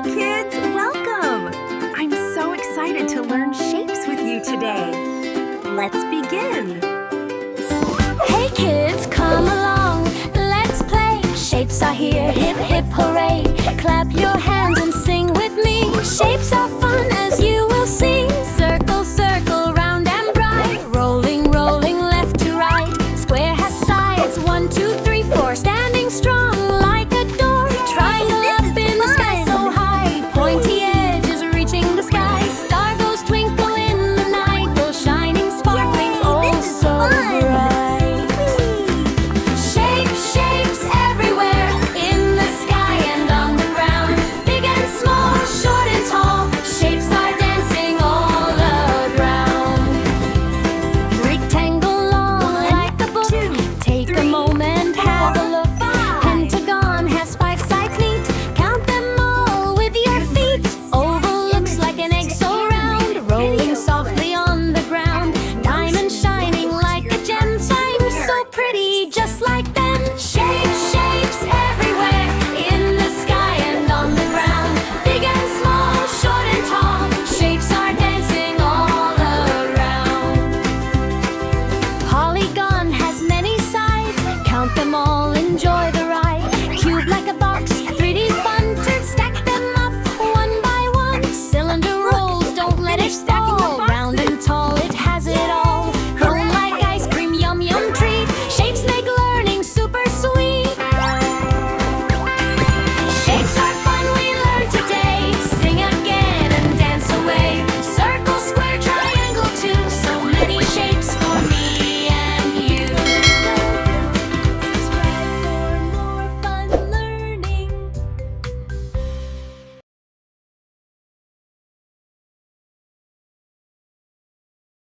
kids, welcome! I'm so excited to learn shapes with you today. Let's begin. Hey kids, come along, let's play. Shapes are here, hip hip hooray. Clap your hands and sing with me. Shapes are fun.